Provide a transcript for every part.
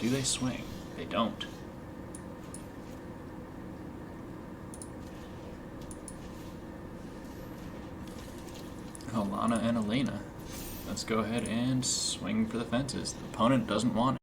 Do they swing? They don't. Alana and Elena. Let's go ahead and swing for the fences. The opponent doesn't want it.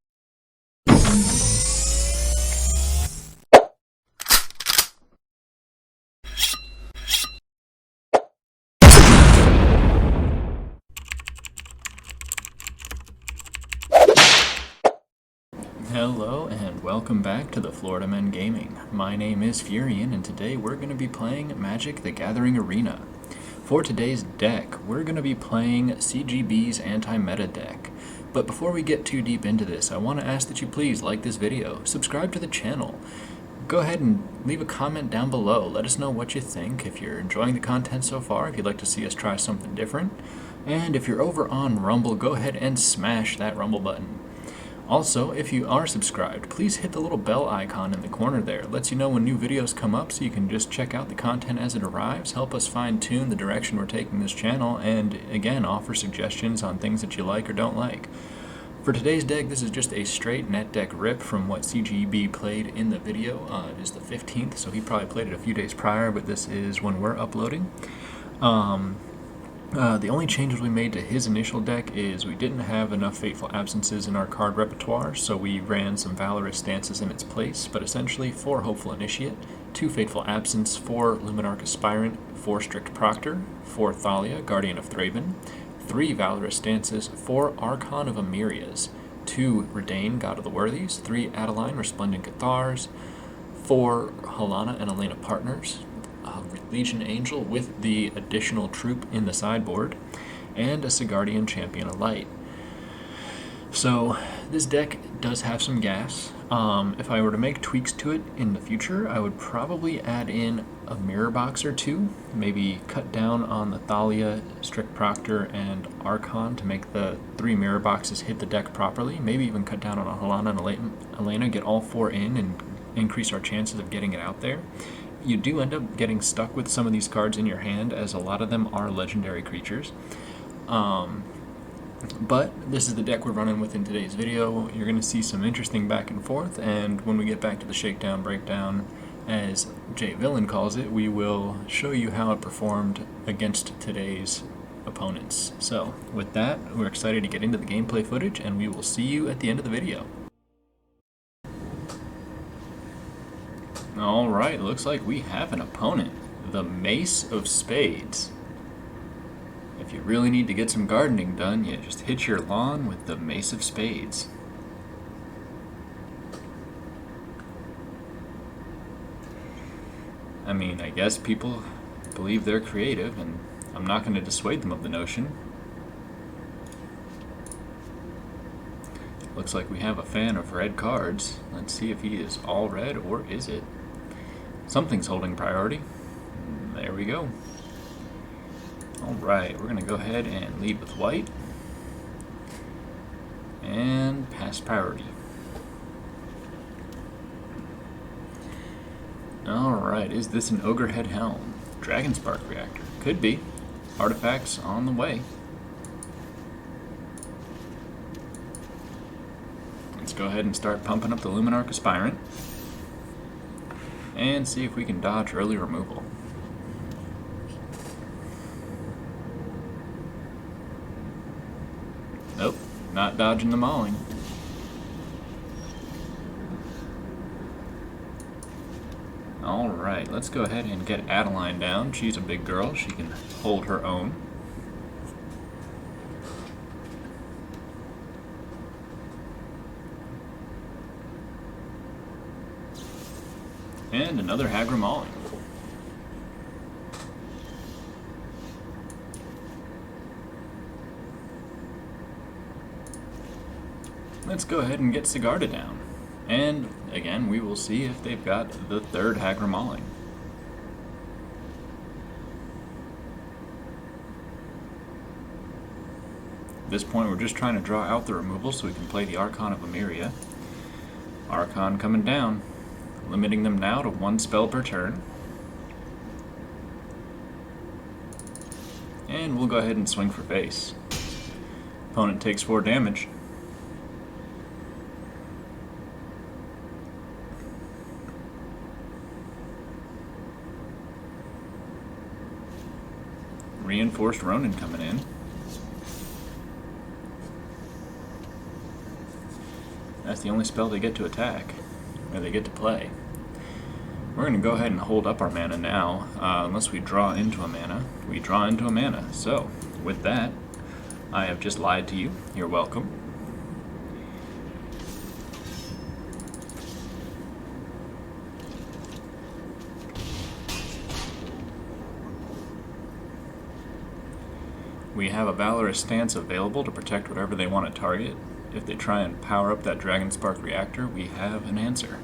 Hello and welcome back to the Florida Men Gaming. My name is Furion and today we're going to be playing Magic the Gathering Arena. For today's deck, we're going to be playing CGB's anti-meta deck. But before we get too deep into this, I want to ask that you please like this video, subscribe to the channel, go ahead and leave a comment down below. Let us know what you think, if you're enjoying the content so far, if you'd like to see us try something different. And if you're over on Rumble, go ahead and smash that Rumble button. Also, if you are subscribed, please hit the little bell icon in the corner there. It lets you know when new videos come up so you can just check out the content as it arrives, help us fine-tune the direction we're taking this channel, and again, offer suggestions on things that you like or don't like. For today's deck, this is just a straight net deck rip from what CGB played in the video. It is the 15th, so he probably played it a few days prior, but this is when we're uploading. The only changes we made to his initial deck is we didn't have enough Fateful Absences in our card repertoire, so we ran some Valorous Stances in its place, but essentially 4 Hopeful Initiate, 2 Fateful Absence, 4 Luminarch Aspirant, 4 Strict Proctor, 4 Thalia, Guardian of Thraben, 3 Valorous Stances, 4 Archon of Emerias, 2 Redain, God of the Worthies, 3 Adeline, Resplendent Cathars, 4 Helana and Elena Partners, Legion Angel with the additional troop in the sideboard, and a Sigardian Champion of Light. So this deck does have some gas. If I were to make tweaks to it in the future, I would probably add in a mirror box or 2, maybe cut down on the Thalia, Strict Proctor, and Archon to make the 3 mirror boxes hit the deck properly, maybe even cut down on a Helana and Elena, get all 4 in and increase our chances of getting it out there. You do end up getting stuck with some of these cards in your hand, as a lot of them are legendary creatures. But this is the deck we're running with in today's video. You're going to see some interesting back and forth, and when we get back to the shakedown breakdown, as Jay Villain calls it, we will show you how it performed against today's opponents. So with that, we're excited to get into the gameplay footage, and we will see you at the end of the video. Alright, looks like we have an opponent. The Mace of Spades. If you really need to get some gardening done, you just hit your lawn with the Mace of Spades. I mean, I guess people believe they're creative, and I'm not going to dissuade them of the notion. Looks like we have a fan of red cards. Let's see if he is all red, or is it? Something's holding priority. There we go. Alright, we're going to go ahead and lead with white. And pass priority. Alright, is this an Ogrehead Helm? Dragon Spark Reactor? Could be. Artifacts on the way. Let's go ahead and start pumping up the Luminarch Aspirant. And see if we can dodge early removal. Nope, not dodging the mauling. Alright, let's go ahead and get Adeline down. She's a big girl, she can hold her own. And another Hagra Mauling. Let's go ahead and get Sigarda down. And again, we will see if they've got the 3rd Hagra Mauling. At this point, we're just trying to draw out the removal so we can play the Archon of Emeria. Archon coming down. Limiting them now to 1 spell per turn. And we'll go ahead and swing for face. Opponent takes 4 damage. Reinforced Ronin coming in. That's the only spell they get to attack, or they get to play. We're going to go ahead and hold up our mana now, unless we draw into a mana. We draw into a mana. So, with that, I have just lied to you. You're welcome. We have a Valorous Stance available to protect whatever they want to target. If they try and power up that Dragon Spark reactor, we have an answer.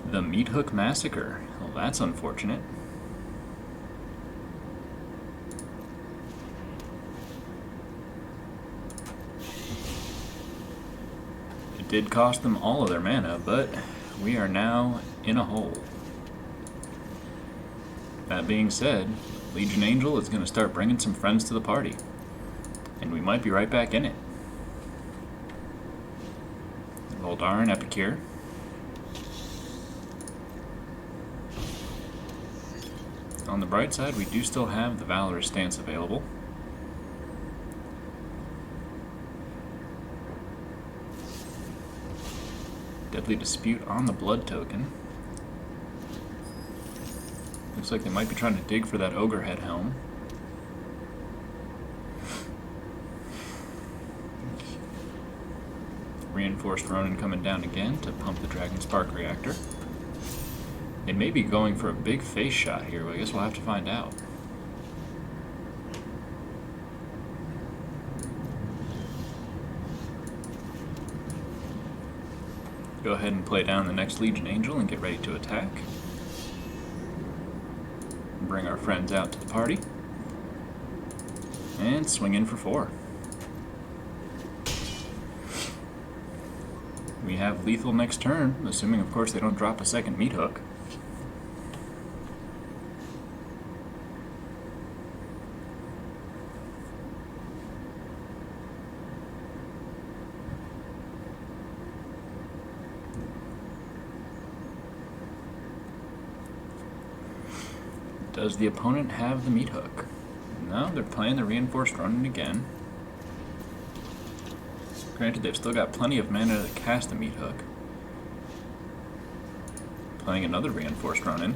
The Meat Hook Massacre. Well, that's unfortunate. It did cost them all of their mana, but we are now in a hole. That being said, Legion Angel is going to start bringing some friends to the party. And we might be right back in it. Voldaren Epicure. On the bright side, we do still have the Valorous Stance available. Deadly Dispute on the Blood token. Looks like they might be trying to dig for that Ogre Head Helm. Reinforced Ronin coming down again to pump the Dragon Spark reactor. They may be going for a big face shot here, but I guess we'll have to find out. Go ahead and play down the next Legion Angel and get ready to attack. Bring our friends out to the party. And swing in for 4. We have lethal next turn, assuming of course they don't drop a second Meat Hook. Does the opponent have the Meat Hook? No, they're playing the Reinforced Ronin again. Granted, they've still got plenty of mana to cast a Meat Hook. Playing another Reinforced Ronin.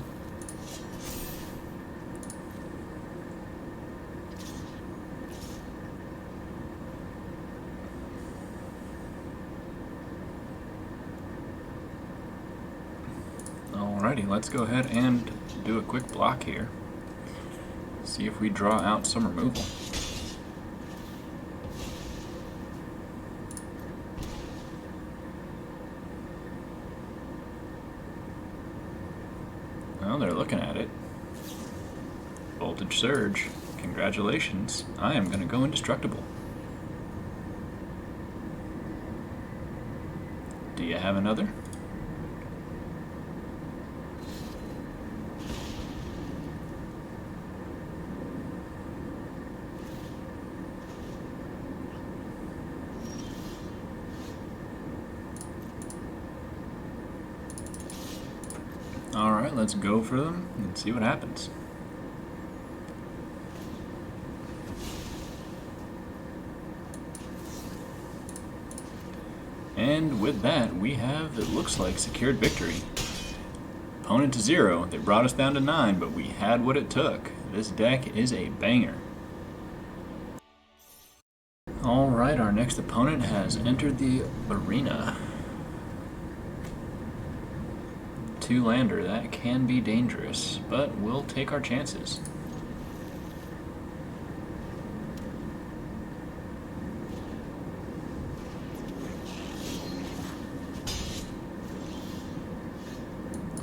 Alrighty, let's go ahead and do a quick block here. See if we draw out some removal. Well, they're looking at it. Voltage Surge. Congratulations. I am going to go indestructible. Do you have another? Alright, let's go for them and see what happens. And with that, we have, it looks like, secured victory. Opponent to 0. They brought us down to 9, but we had what it took. This deck is a banger. Alright, our next opponent has entered the arena. 2-lander, that can be dangerous, but we'll take our chances.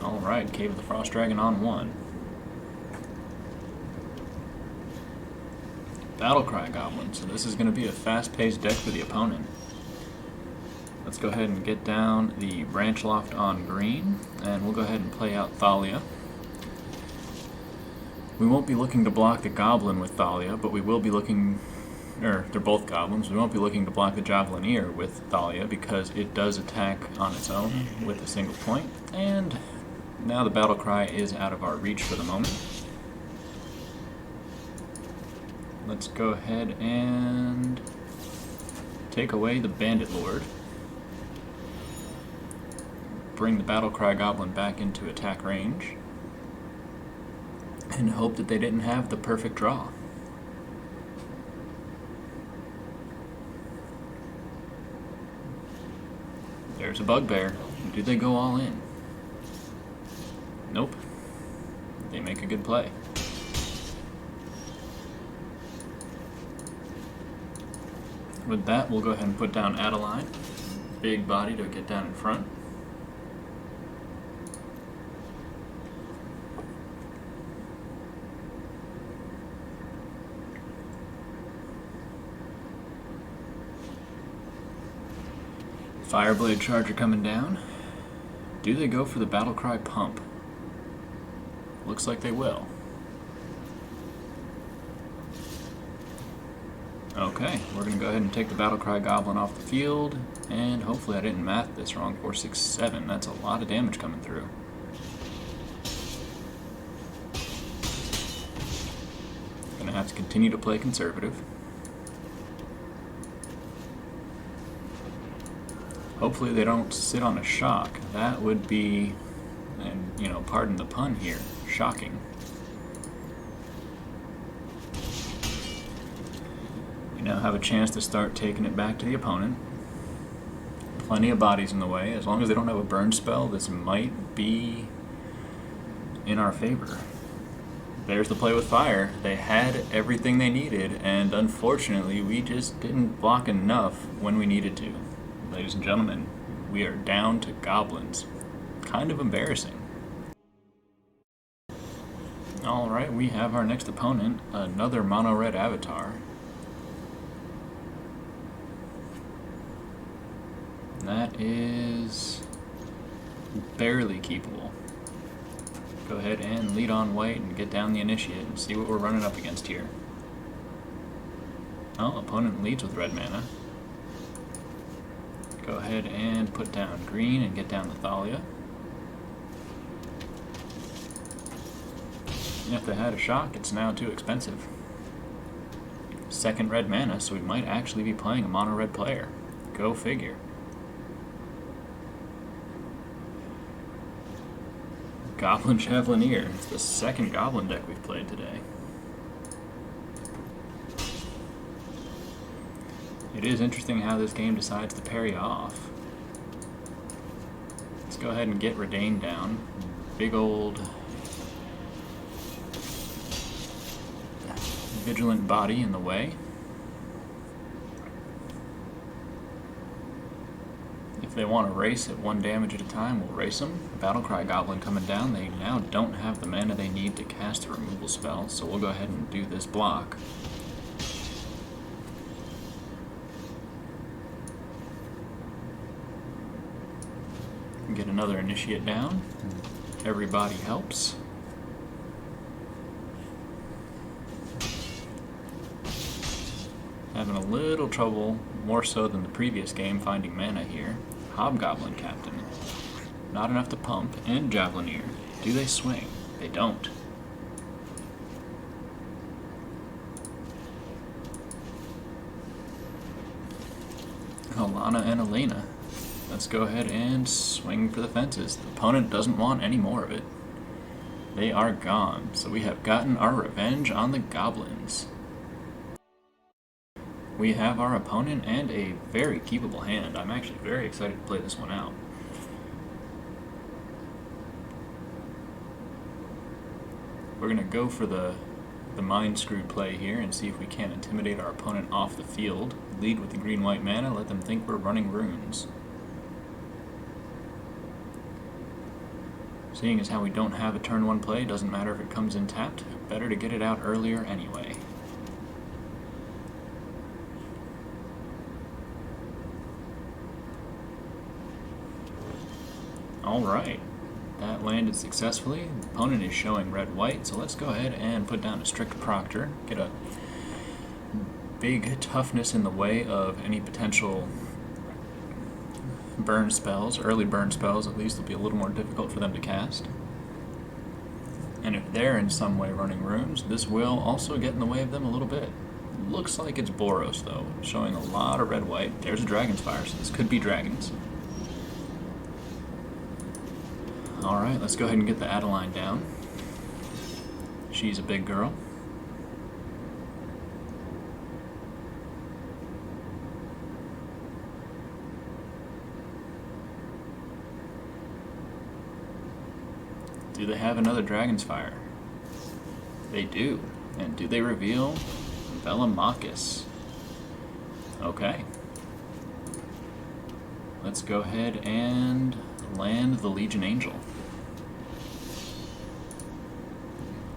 Alright, Cave of the Frost Dragon on 1. Battlecry Goblin, so this is going to be a fast-paced deck for the opponent. Let's go ahead and get down the Branch Loft on green, and we'll go ahead and play out Thalia. We won't be looking to block the Goblin with Thalia, but we will be looking, they're both Goblins, we won't be looking to block the Javelineer with Thalia because it does attack on its own with a single point, and now the Battlecry is out of our reach for the moment. Let's go ahead and take away the Bandit Lord. Bring the Battlecry Goblin back into attack range. And hope that they didn't have the perfect draw. There's a Bugbear. Do they go all in? Nope. They make a good play. With that, we'll go ahead and put down Adeline. Big body to get down in front. Fireblade Charger coming down. Do they go for the Battlecry Pump? Looks like they will. Okay, we're going to go ahead and take the Battlecry Goblin off the field, and hopefully I didn't math this wrong. 4, 6, 7. That's a lot of damage coming through. Going to have to continue to play conservative. Hopefully they don't sit on a shock. That would be, and you know, pardon the pun here, shocking. We now have a chance to start taking it back to the opponent. Plenty of bodies in the way. As long as they don't have a burn spell, this might be in our favor. There's the play with fire. They had everything they needed, and unfortunately we just didn't block enough when we needed to. Ladies and gentlemen, we are down to goblins. Kind of embarrassing. Alright, we have our next opponent, another mono-red avatar. That is barely keepable. Go ahead and lead on white and get down the initiate and see what we're running up against here. Oh, opponent leads with red mana. Go ahead and put down green and get down the Thalia. If they had a shock, it's now too expensive. Second red mana, so we might actually be playing a mono-red player. Go figure. Goblin Javelineer. It's the second Goblin deck we've played today. It is interesting how this game decides to parry off. Let's go ahead and get Redain down. Big old vigilant body in the way. If they want to race at 1 damage at a time, we'll race them. Battlecry Goblin coming down. They now don't have the mana they need to cast a removal spell, so we'll go ahead and do this block. Get another initiate down. Everybody helps. Having a little trouble, more so than the previous game, finding mana here. Hobgoblin Captain. Not enough to pump. And Javelineer. Do they swing? They don't. Alana and Elena. Let's go ahead and swing for the fences. The opponent doesn't want any more of it. They are gone. So we have gotten our revenge on the goblins. We have our opponent and a very keepable hand. I'm actually very excited to play this one out. We're going to go for the mind screw play here and see if we can intimidate our opponent off the field. Lead with the green-white mana, let them think we're running runes. Seeing as how we don't have a turn 1 play, doesn't matter if it comes in tapped, better to get it out earlier anyway. Alright, that landed successfully. The opponent is showing red-white, so let's go ahead and put down a Strict Proctor. Get a big toughness in the way of any potential burn spells. Early burn spells, at least, will be a little more difficult for them to cast. And if they're in some way running runes, this will also get in the way of them a little bit. Looks like it's Boros, though, showing a lot of red-white. There's a Dragon's Fire, so this could be dragons. Alright, let's go ahead and get the Adeline down. She's a big girl. Do they have another Dragon's Fire? They do. And do they reveal Velomachus? Okay. Let's go ahead and land the Legion Angel.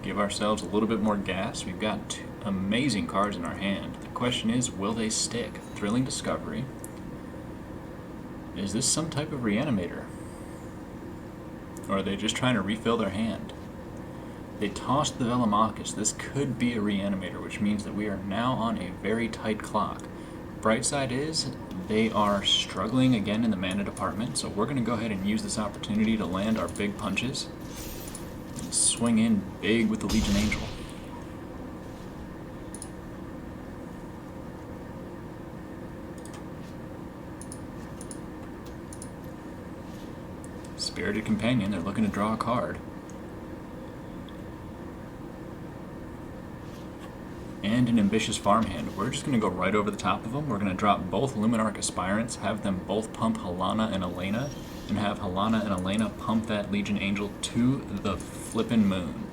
Give ourselves a little bit more gas. We've got two amazing cards in our hand. The question is, will they stick? Thrilling Discovery. Is this some type of reanimator? Or are they just trying to refill their hand? They tossed the Velomachus. This could be a reanimator, which means that we are now on a very tight clock. Bright side is, they are struggling again in the mana department, so we're going to go ahead and use this opportunity to land our big punches and swing in big with the Legion Angel. Spirited Companion, they're looking to draw a card. And an Ambitious Farmhand. We're just going to go right over the top of them. We're going to drop both Luminarch Aspirants, have them both pump Halana and Elena, and have Halana and Elena pump that Legion Angel to the flippin' moon.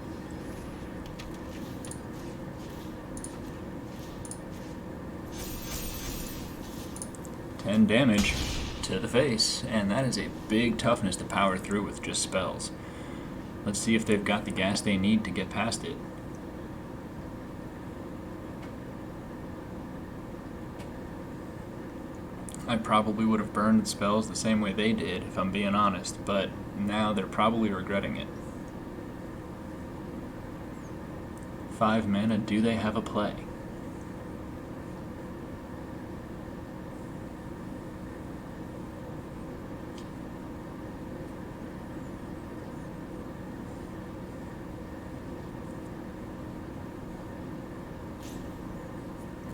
Damage to the face, and that is a big toughness to power through with just spells. Let's see if they've got the gas they need to get past it. I probably would have burned spells the same way they did, if I'm being honest, but now they're probably regretting it. 5 mana, do they have a play?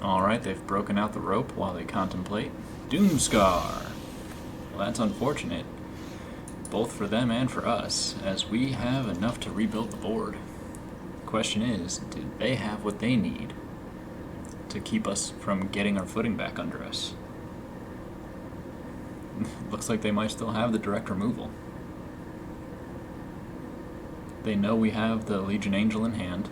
Alright, they've broken out the rope while they contemplate. Doomscar! Well, that's unfortunate, both for them and for us, as we have enough to rebuild the board. The question is, did they have what they need to keep us from getting our footing back under us? Looks like they might still have the direct removal. They know we have the Legion Angel in hand.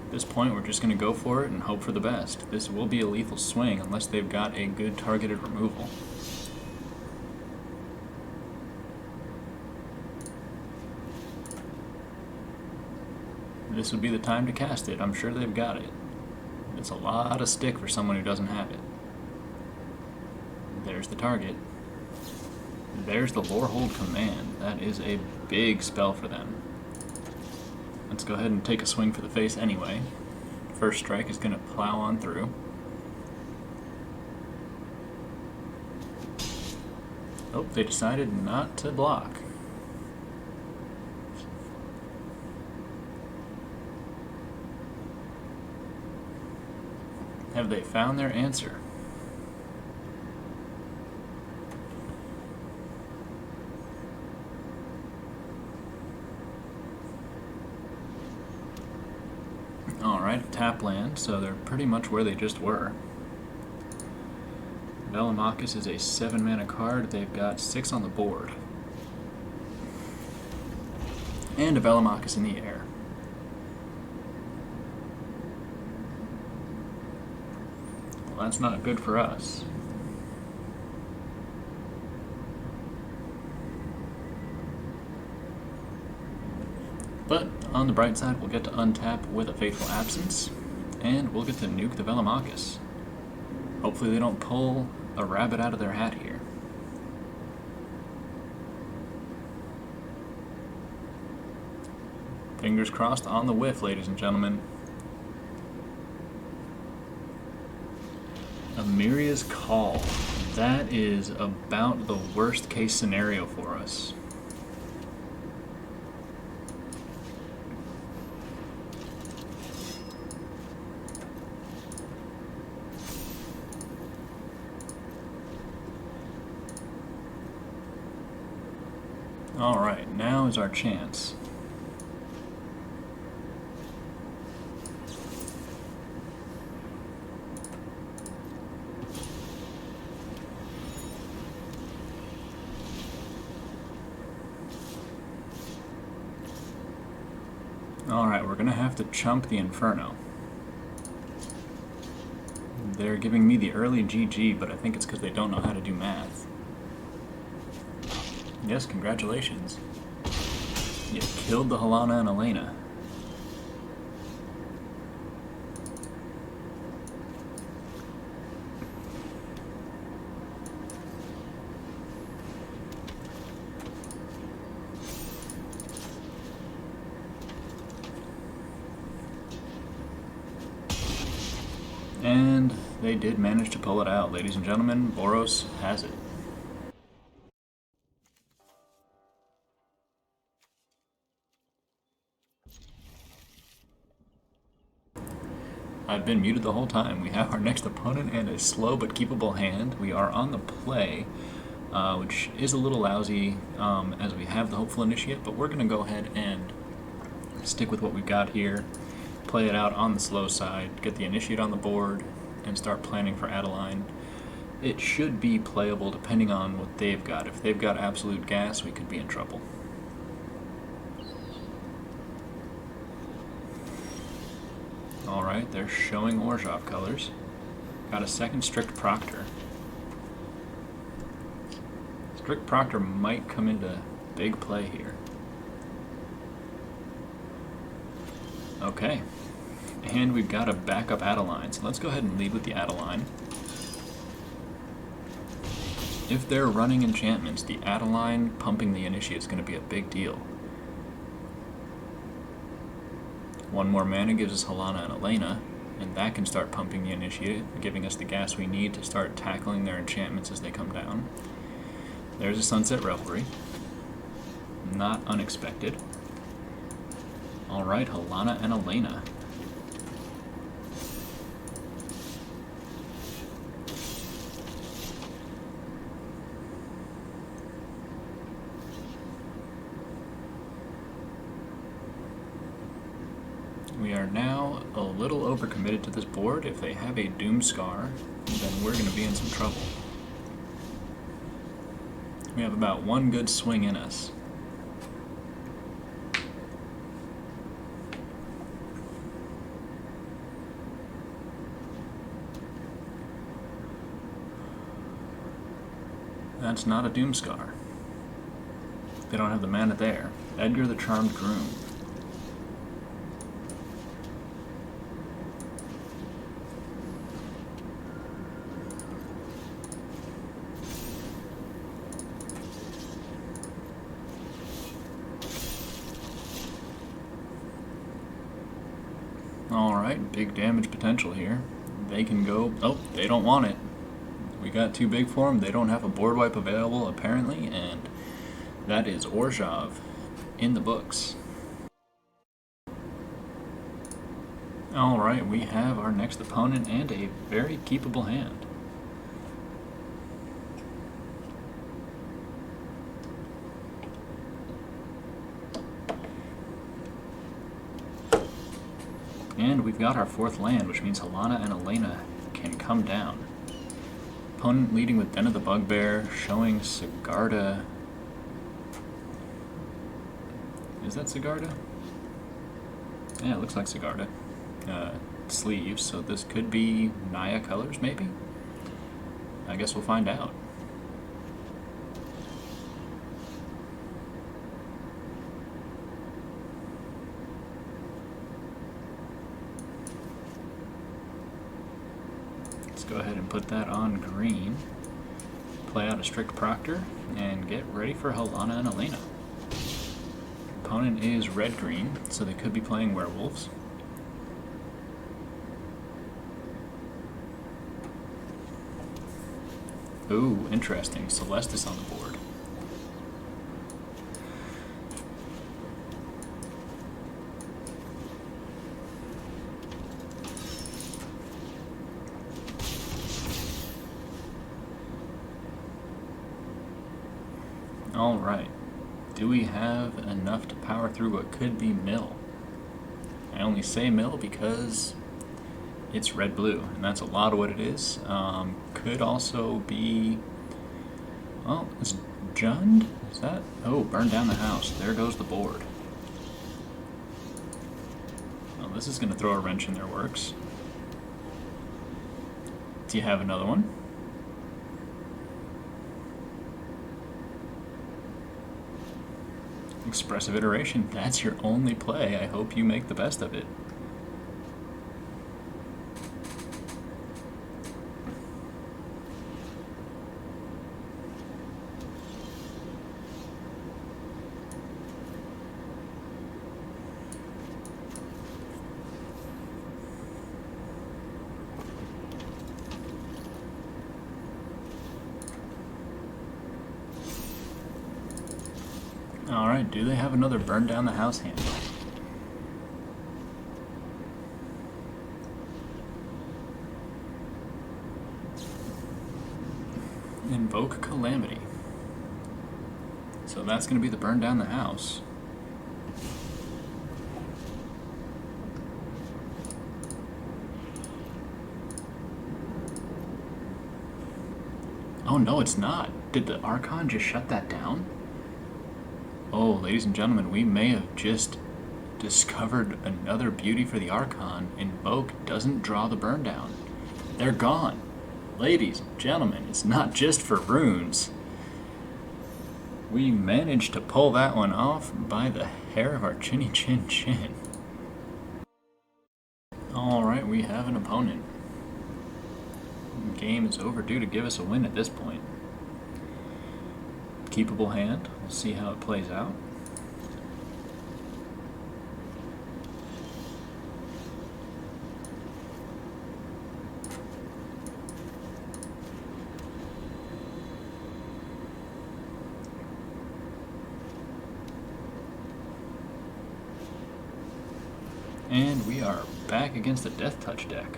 At this point, we're just going to go for it and hope for the best. This will be a lethal swing unless they've got a good targeted removal. This would be the time to cast it. I'm sure they've got it. It's a lot of stick for someone who doesn't have it. There's the target. There's the Lorehold Command. That is a big spell for them. Let's go ahead and take a swing for the face anyway. First strike is going to plow on through. Oh, they decided not to block. Have they found their answer? Alright, tap land, so they're pretty much where they just were. Velomachus is a 7 mana card. They've got 6 on the board. And a Velomachus in the air. Well, that's not good for us. But on the bright side, we'll get to untap with a Fateful Absence, and we'll get to nuke the Velomachus. Hopefully they don't pull a rabbit out of their hat here. Fingers crossed on the whiff, ladies and gentlemen. Amiria's Call. That is about the worst case scenario for us. Alright, now is our chance. Alright, we're gonna have to chump the Inferno. They're giving me the early GG, but I think it's because they don't know how to do math. Yes, congratulations. You killed the Helana and Elena. And they did manage to pull it out. Ladies and gentlemen, Boros has it. I've been muted the whole time. We have our next opponent and a slow but keepable hand. We are on the play, which is a little lousy as we have the Hopeful Initiate, but we're going to go ahead and stick with what we've got here, play it out on the slow side, get the Initiate on the board, and start planning for Adeline. It should be playable depending on what they've got. If they've got absolute gas, we could be in trouble. Alright, they're showing Orzhov colors. Got a second Strict Proctor. Strict Proctor might come into big play here. Okay. And we've got a backup Adeline, so let's go ahead and lead with the Adeline. If they're running enchantments, the Adeline pumping the Initiate is going to be a big deal. One more mana gives us Helana and Elena, and that can start pumping the Initiate, giving us the gas we need to start tackling their enchantments as they come down. There's a Sunset Revelry. Not unexpected. Alright, Helana and Elena. We are now a little overcommitted to this board. If they have a Doomscar, then we're going to be in some trouble. We have about one good swing in us. That's not a Doomscar. They don't have the mana there. Edgar the Charmed Groom. Alright, big damage potential here. They can go... Oh, they don't want it. We got too big for them. They don't have a board wipe available, apparently, and that is Orzhov in the books. Alright, we have our next opponent and a very keepable hand. And we've got our fourth land, which means Helana and Elena can come down. Opponent leading with Den of the Bugbear, showing Sigarda. Is that Sigarda? Yeah, it looks like Sigarda. Sleeves, so this could be Naya colors, maybe? I guess we'll find out. Let's go ahead and put that on green. Play out a Strict Proctor and get ready for Helana and Elena. Opponent is red-green, so they could be playing werewolves. Ooh, interesting. Celestis on the board. Alright. Do we have enough to power through what could be mill? I only say mill because it's red-blue, and that's a lot of what it is. Could also be... Well, is Jund? Is that... Oh, burn down the house. There goes the board. Well, this is going to throw a wrench in their works. Do you have another one? Expressive iteration. That's your only play. I hope you make the best of it. Alright, do they have another burn down the house handle? Invoke Calamity. So that's going to be the burn down the house. Oh no, it's not. Did the Archon just shut that down? Oh, ladies and gentlemen, we may have just discovered another beauty for the Archon. Invoke doesn't draw the burn down. They're gone. Ladies and gentlemen, it's not just for runes. We managed to pull that one off by the hair of our chinny chin chin. Alright, we have an opponent. The game is overdue to give us a win at this point. Keepable hand. We'll see how it plays out. And we are back against the Death Touch deck.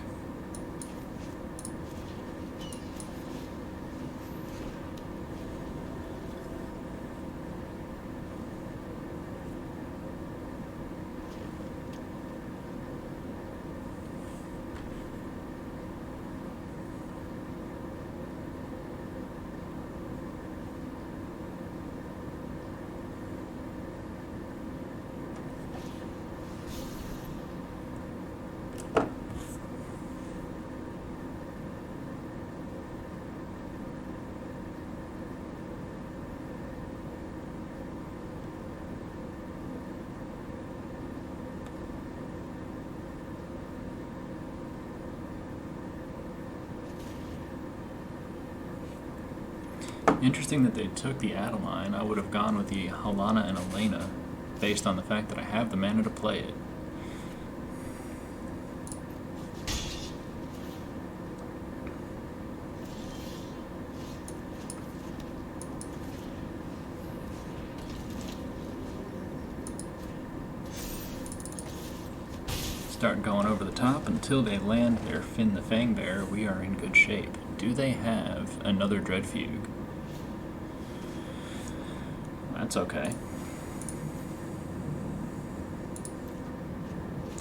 Interesting that they took the Adeline. I would have gone with the Halana and Elena based on the fact that I have the mana to play it. Start going over the top until they land their Finn the Fangbear. We are in good shape. Do they have another Dreadfugue? That's okay.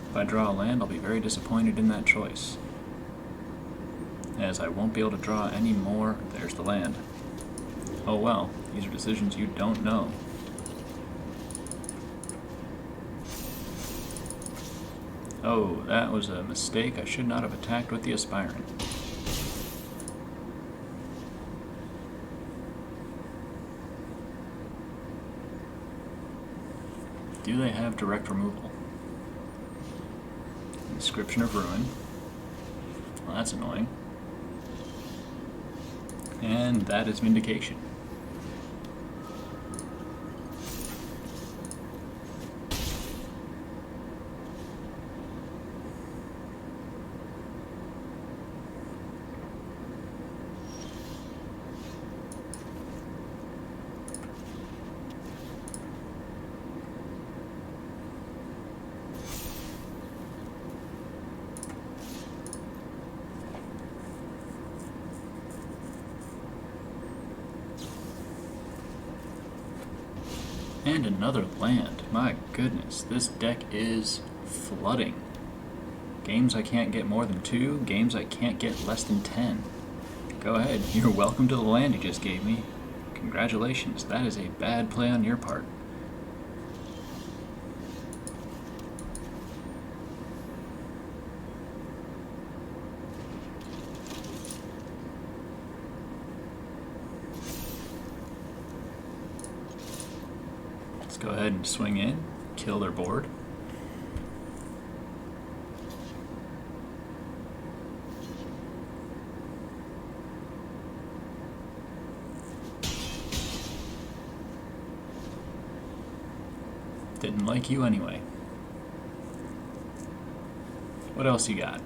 If I draw a land, I'll be very disappointed in that choice, as I won't be able to draw any more. There's the land. Oh well, these are decisions you don't know. Oh, that was a mistake. I should not have attacked with the Aspirant. Do they have direct removal? Inscription of Ruin. Well, that's annoying. And that is Vindication. And another land. My goodness, this deck is flooding. Games I can't get more than 2, games I can't get less than 10. Go ahead, you're welcome to the land you just gave me. Congratulations, that is a bad play on your part. Let's go ahead and swing in, kill their board. Didn't like you anyway. What else you got?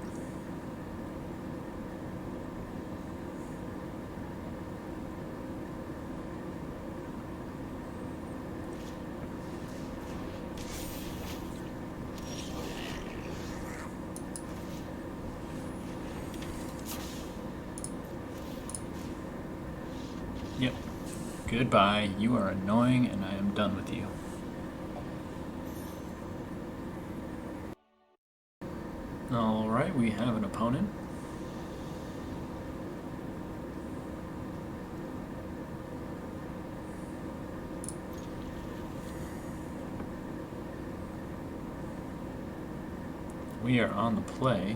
Yep. Goodbye. You are annoying and I am done with you. Alright, we have an opponent. We are on the play.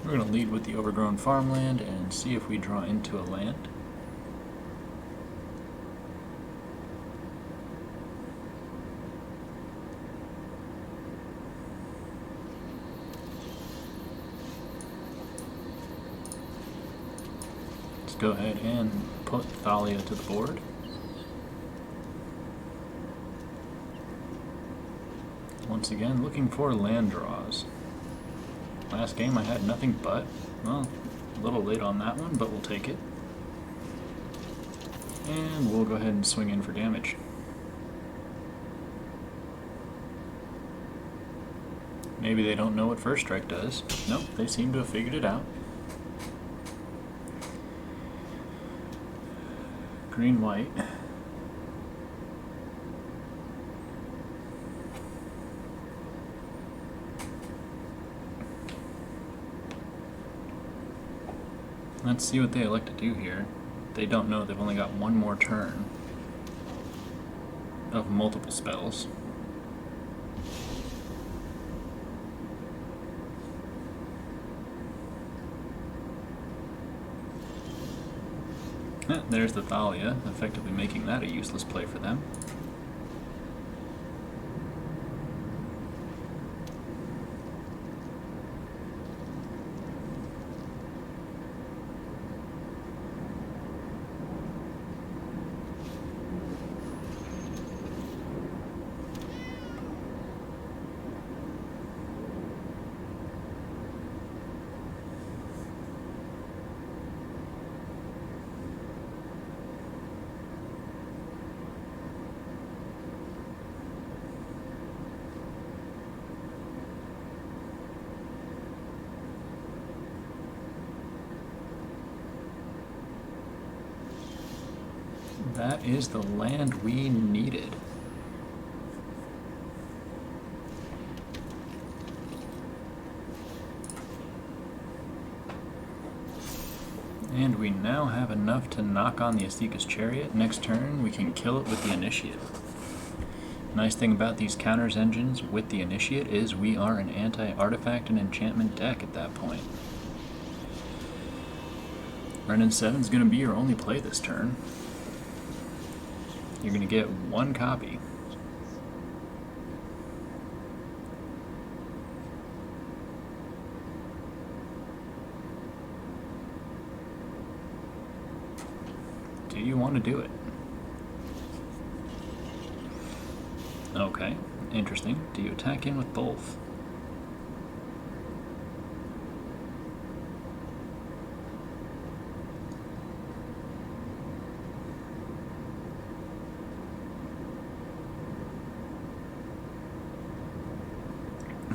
We're going to lead with the overgrown farmland and see if we draw into a land. Let's go ahead and put Thalia to the board. Once again, looking for land draws. Last game I had nothing but, well, a little late on that one, but we'll take it. And we'll go ahead and swing in for damage. Maybe they don't know what First Strike does. Nope, they seem to have figured it out. Green-white. Let's see what they elect to do here. They don't know they've only got one more turn of multiple spells. There's the Thalia, effectively making that a useless play for them. That is the land we needed. And we now have enough to knock on the Asika's Chariot. Next turn, we can kill it with the Initiate. Nice thing about these counters engines with the Initiate is we are an anti-artifact and enchantment deck at that point. Renin 7 is going to be your only play this turn. You're going to get one copy. Do you want to do it? Okay, interesting. Do you attack in with both?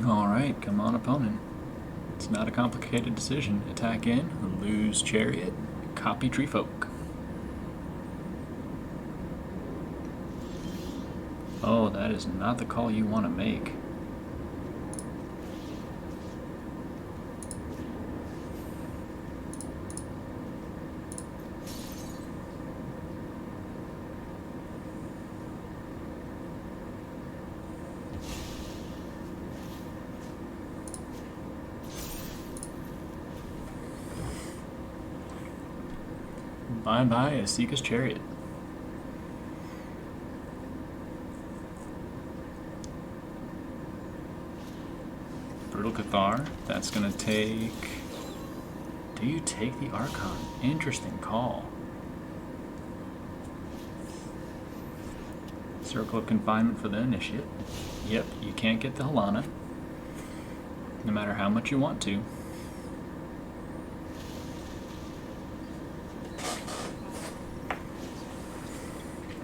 Alright, come on opponent. Let's It's not a complicated decision. Attack in, lose Chariot, copy Tree Folk. Oh, that is not the call you want to make. Bye-bye, Asika's Chariot. Brutal Cathar, that's gonna take... Do you take the Archon? Interesting call. Circle of Confinement for the Initiate. Yep, you can't get the Halana, no matter how much you want to.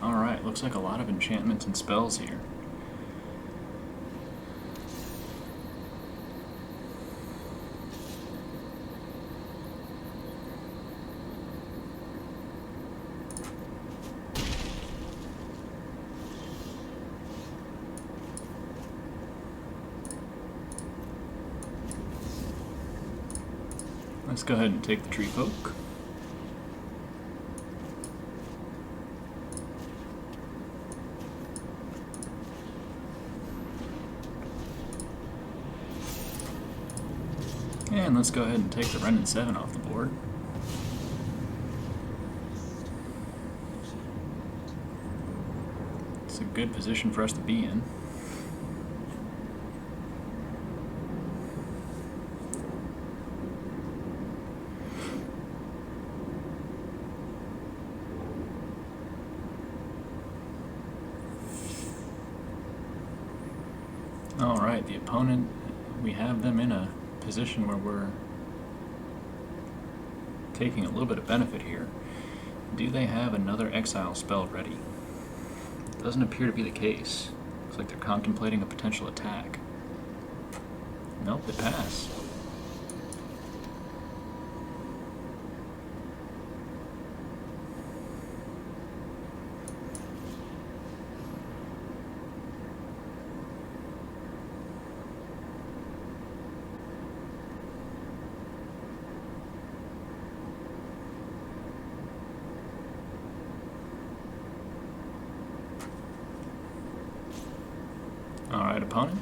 Alright, looks like a lot of enchantments and spells here. Let's go ahead and take the Tree Folk. And let's go ahead and take the Renin 7 off the board. It's a good position for us to be in. Alright, the opponent, we have them in a position where we're taking a little bit of benefit here. Do they have another exile spell ready? Doesn't appear to be the case. Looks like they're contemplating a potential attack. Nope, they pass. Alright, opponent,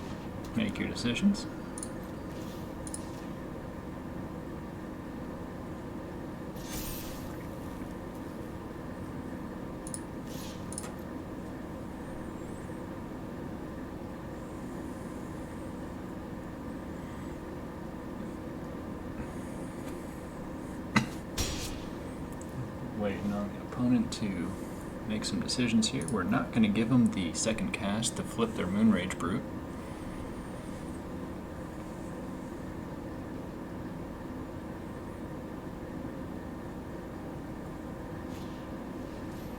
make your decisions. Waiting on the opponent to make some decisions here. We're not going to give them the second cast to flip their Moonrage Brute.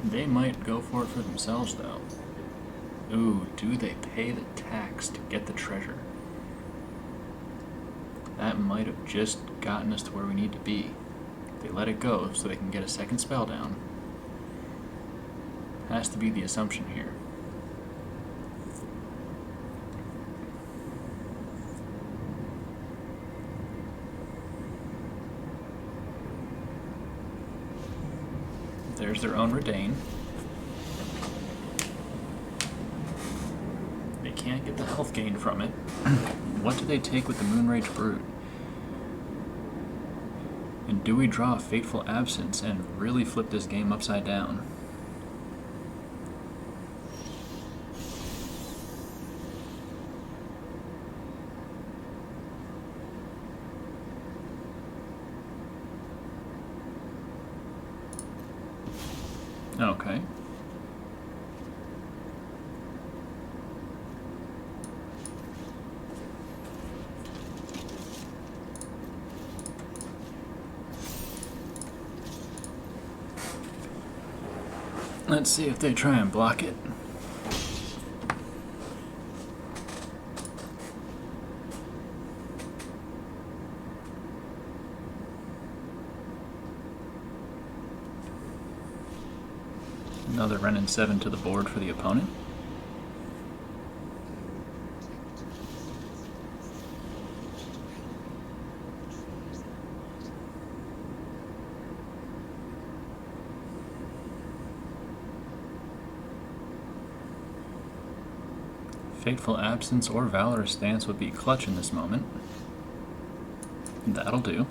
They might go for it for themselves, though. Ooh, do they pay the tax to get the treasure? That might have just gotten us to where we need to be. They let it go so they can get a second spell down. Has to be the assumption here. There's their own Redain. They can't get the health gain from it. What do they take with the Moonrage Brute? And do we draw a Fateful Absence and really flip this game upside down? Okay. Let's see if they try and block it. Another Renin 7 to the board for the opponent. Fateful Absence or Valorous Stance would be clutch in this moment. That'll do.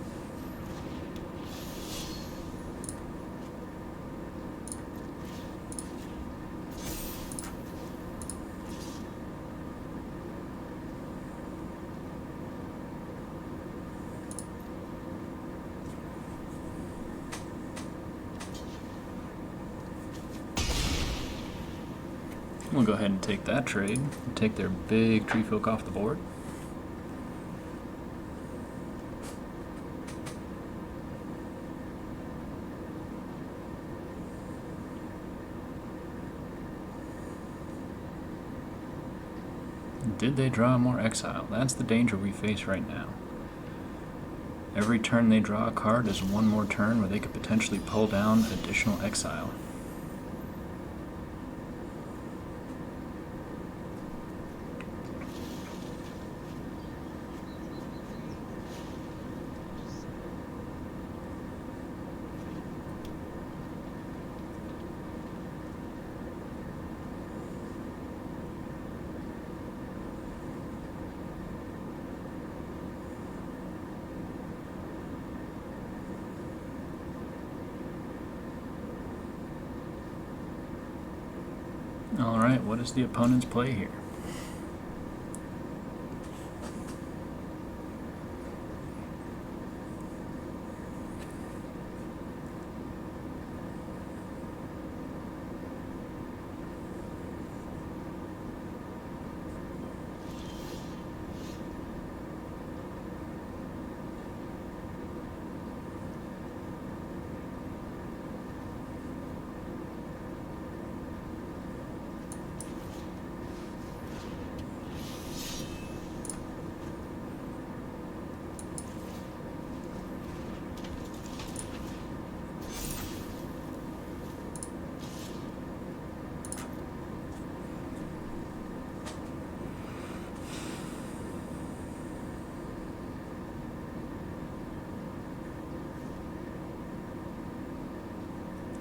We'll go ahead and take that trade and take their big tree folk off the board. Did they draw more exile? That's the danger we face right now. Every turn they draw a card is one more turn where they could potentially pull down additional exile. Alright, what is the opponent's play here?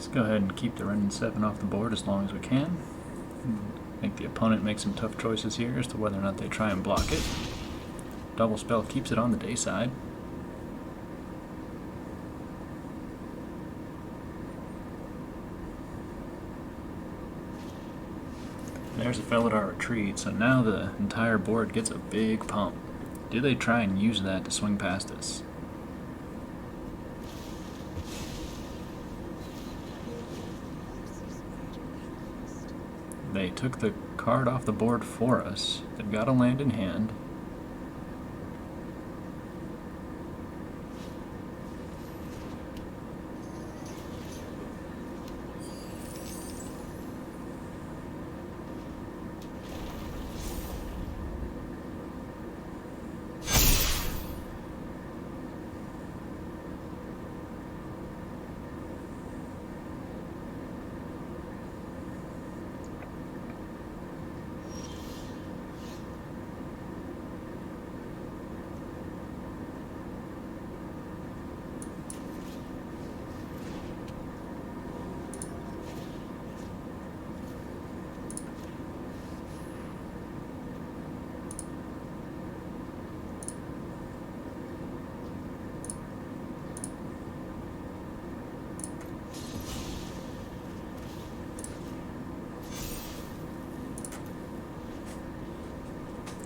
Let's go ahead and keep the Renin 7 off the board as long as we can. Make the opponent make some tough choices here as to whether or not they try and block it. Double Spell keeps it on the day side. There's a Felidar Retreat, so now the entire board gets a big pump. Do they try and use that to swing past us? They took the card off the board for us. They've got a land in hand.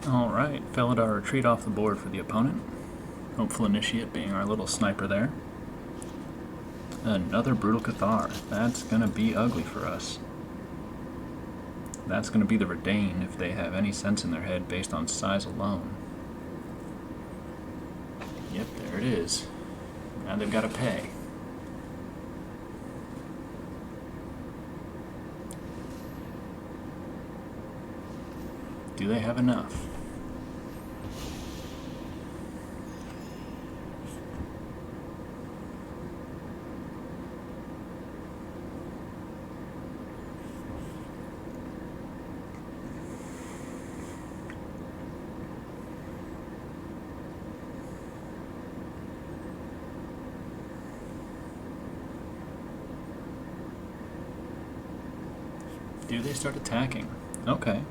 Alright, Felidar Retreat off the board for the opponent. Hopeful Initiate being our little sniper there. Another Brutal Cathar. That's gonna be ugly for us. That's gonna be the Redain if they have any sense in their head based on size alone. Yep, there it is. Now they've got to pay. Do they have enough? Do they start attacking? Okay.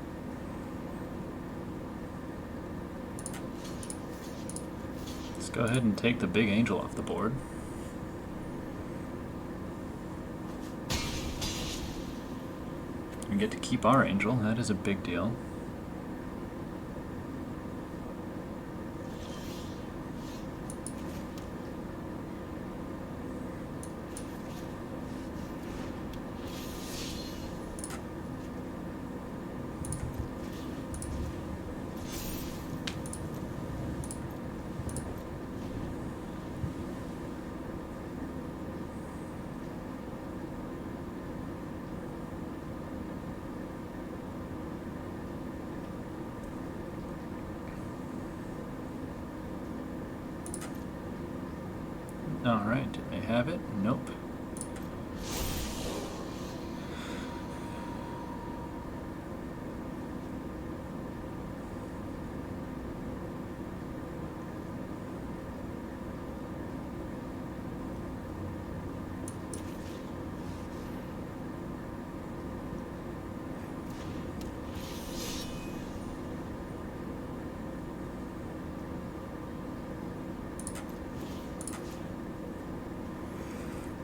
Let's go ahead and take the big angel off the board. We get to keep our angel. That is a big deal. Alright, did they have it? Nope.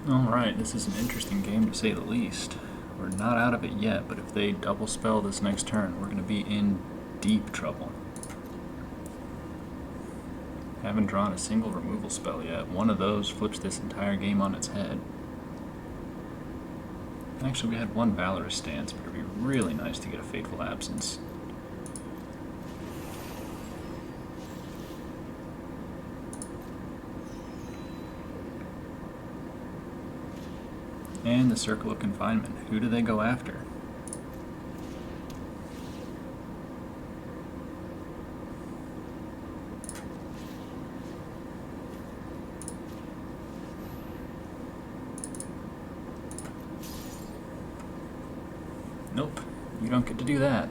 Alright, this is an interesting game to say the least. We're not out of it yet, but if they double spell this next turn, we're going to be in deep trouble. Haven't drawn a single removal spell yet. One of those flips this entire game on its head. Actually, we had one Valorous stance, but it would be really nice to get a Fateful Absence. And the Circle of Confinement. Who do they go after? Nope, you don't get to do that.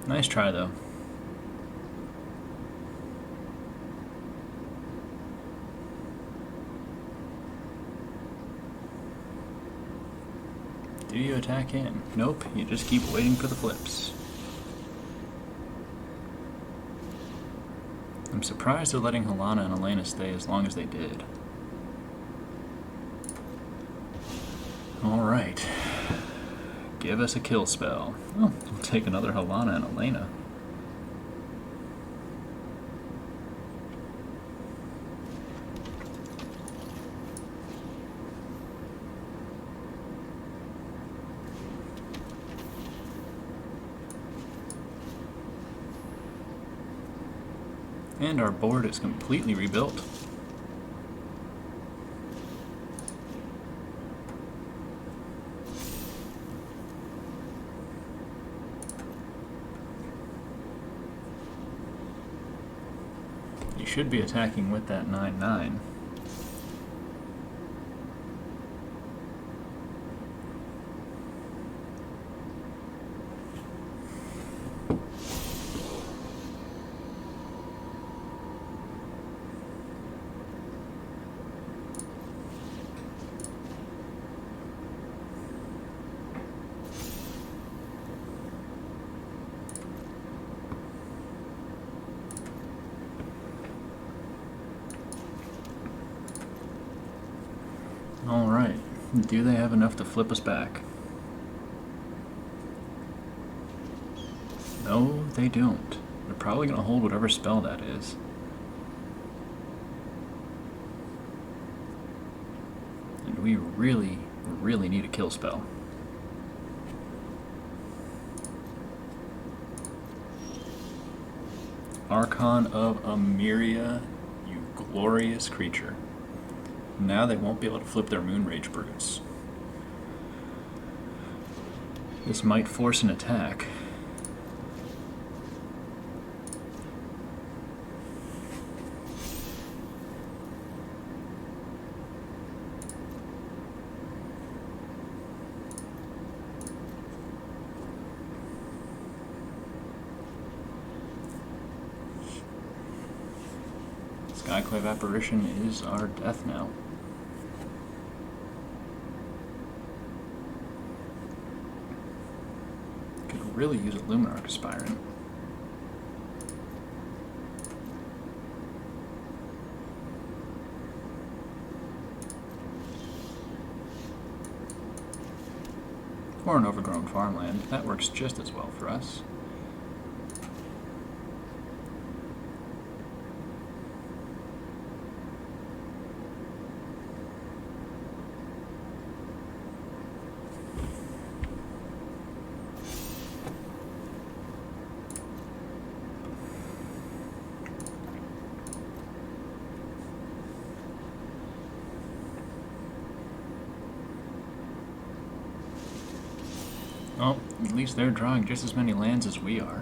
Nice try, though. Do you attack in? Nope, you just keep waiting for the flips. I'm surprised they're letting Helana and Elena stay as long as they did. Alright. Give us a kill spell. Oh, we'll take another Helana and Elena. And our board is completely rebuilt. You should be attacking with that 9/9. Alright, do they have enough to flip us back? No, they don't. They're probably going to hold whatever spell that is. And we really, really need a kill spell. Archon of Emeria, you glorious creature. Now they won't be able to flip their Moonrage Brutes. This might force an attack. Skyclave Apparition is our death now. really use a Luminarch Aspirant. Or an overgrown farmland. That works just as well for us. Well, at least they're drawing just as many lands as we are.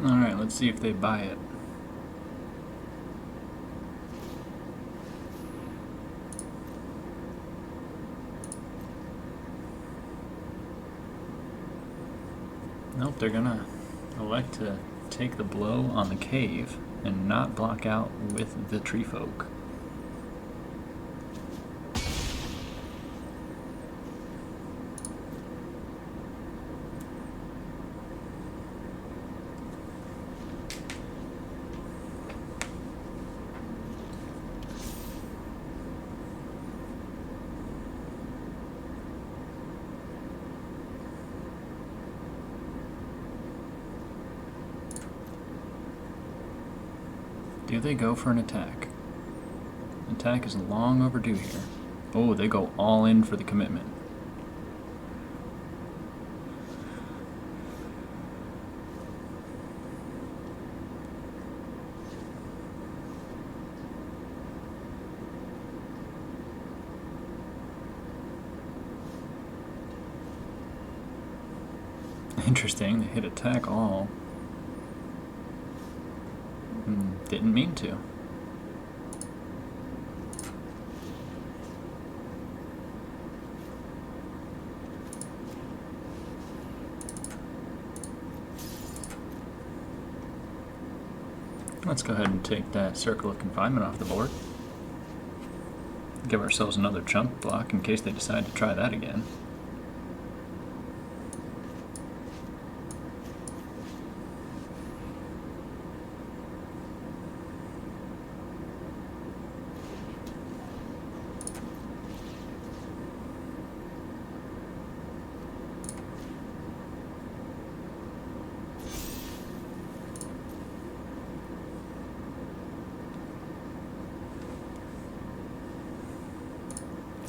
Alright, let's see if they buy it. Nope, they're gonna elect to take the blow on the cave and not block out with the tree folk. Do they go for an attack? Attack is long overdue here. Oh, they go all in for the commitment. Interesting, they hit attack all. Didn't mean to. Let's go ahead and take that circle of confinement off the board. Give ourselves another chunk block in case they decide to try that again.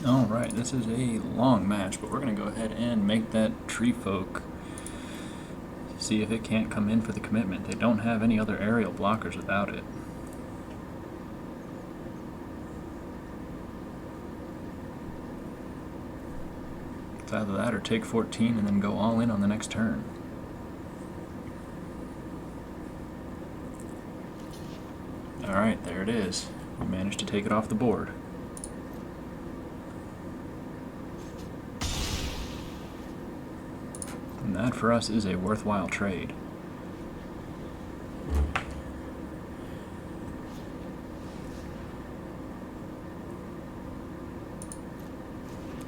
Alright, this is a long match, but we're going to go ahead and make that tree folk see if it can't come in for the commitment. They don't have any other aerial blockers without it. It's either that or take 14 and then go all in on the next turn. Alright, there it is. We managed to take it off the board. And that for us is a worthwhile trade.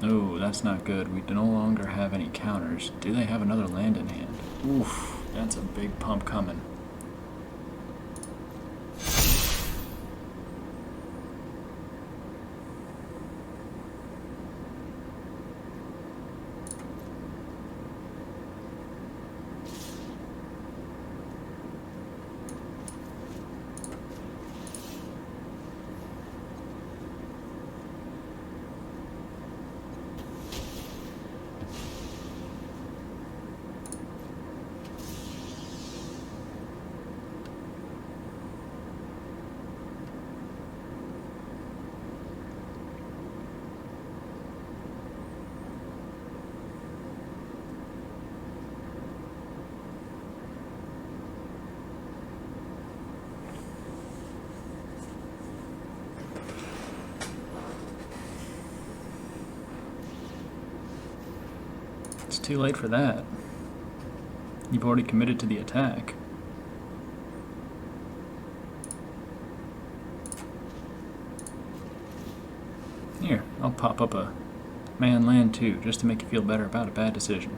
Oh, that's not good. We no longer have any counters. Do they have another land in hand? Oof, that's a big pump coming. too late for that. You've already committed to the attack. Here, I'll pop up a man land too, just to make you feel better about a bad decision.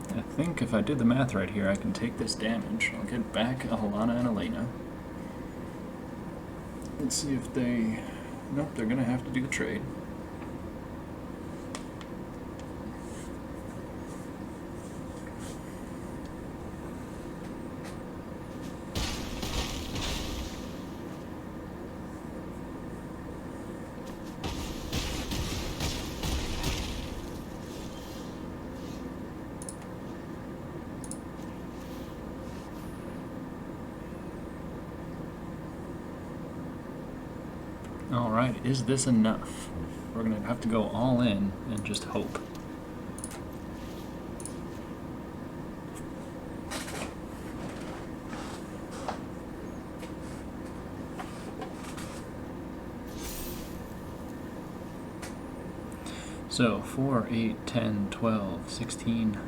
I think if I did the math right here, I can take this damage. I'll get back Alana and Elena. Let's see if they... Nope, they're gonna have to do the trade. Alright, is this enough? We're going to have to go all in and just hope. So, 4, 8, 10, 12, 16,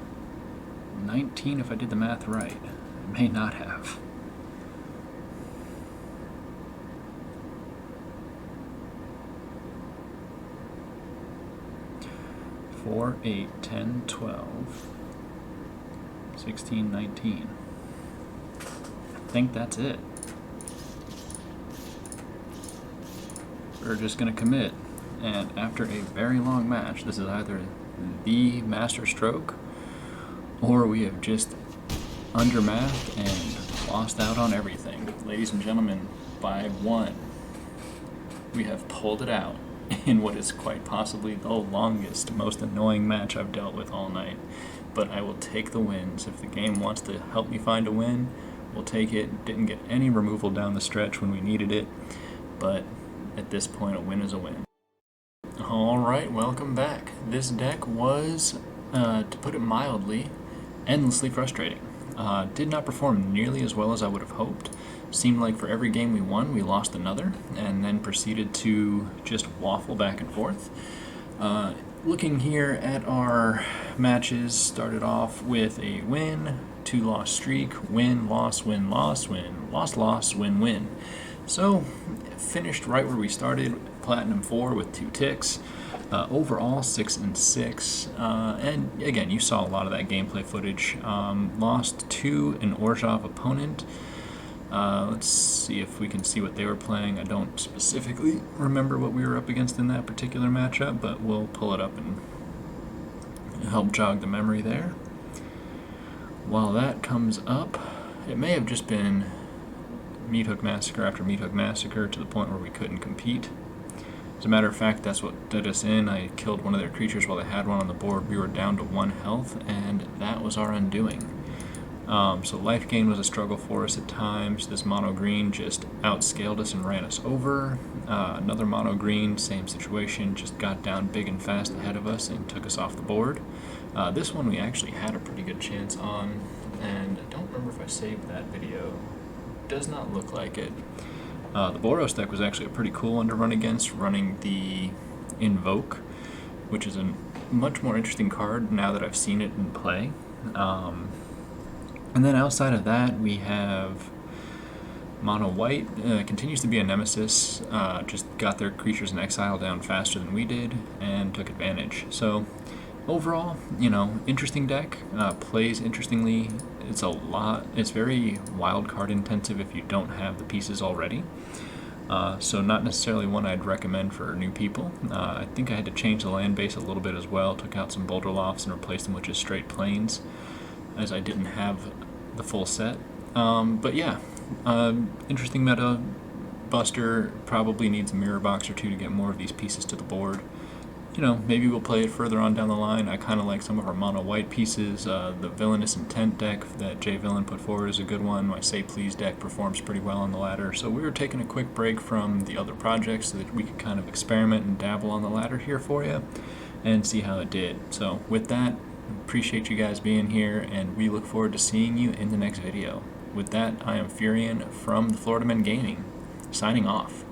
19 if I did the math right. I may not have. 4, 8, 10, 12, 16, 19. I think that's it. We're just going to commit, and after a very long match, this is either the master stroke, or we have just undermathed and lost out on everything. Ladies and gentlemen, by 1, we have pulled it out in what is quite possibly the longest, most annoying match I've dealt with all night. But I will take the wins. If the game wants to help me find a win, we'll take it. Didn't get any removal down the stretch when we needed it, but at this point, a win is a win. Alright, welcome back. This deck was, to put it mildly, endlessly frustrating. Did not perform nearly as well as I would have hoped. Seemed like for every game we won, we lost another, and then proceeded to just waffle back and forth. Looking here at our matches, started off with a win, 2-loss streak, win, loss, win, loss, win, loss, loss, win, win. So, finished right where we started, Platinum 4 with 2 ticks. Overall 6 and 6, and again, you saw a lot of that gameplay footage. Lost to an Orzhov opponent. Let's see if we can see what they were playing. I don't specifically remember what we were up against in that particular matchup, but we'll pull it up and help jog the memory there. While that comes up, it may have just been Meat Hook Massacre after Meat Hook Massacre to the point where we couldn't compete. As a matter of fact, that's what did us in. I killed one of their creatures while they had one on the board. We were down to 1 health, and that was our undoing. So life gain was a struggle for us at times. This mono green just outscaled us and ran us over. Another mono green, same situation, just got down big and fast ahead of us and took us off the board. This one we actually had a pretty good chance on, and I don't remember if I saved that video. Does not look like it. The Boros deck was actually a pretty cool one to run against, running the Invoke, which is a much more interesting card now that I've seen it in play. And then outside of that, we have Mono White, continues to be a nemesis, just got their creatures in exile down faster than we did, and took advantage. So, overall, you know, interesting deck, plays interestingly. It's very wild card intensive if you don't have the pieces already. So not necessarily one I'd recommend for new people. I think I had to change the land base a little bit as well, took out some Boulder Lofts and replaced them with just straight plains, as I didn't have the full set. But yeah, interesting meta. Buster probably needs a mirror box or two to get more of these pieces to the board. maybe we'll play it further on down the line. I kind of like some of our mono white pieces. The Villainous Intent deck that Jay Villain put forward is a good one. My Say Please deck performs pretty well on the ladder. So we were taking a quick break from the other projects so that we could kind of experiment and dabble on the ladder here for you and see how it did. So with that, appreciate you guys being here, and we look forward to seeing you in the next video. With that, I am Furion from the Florida Men Gaming, signing off.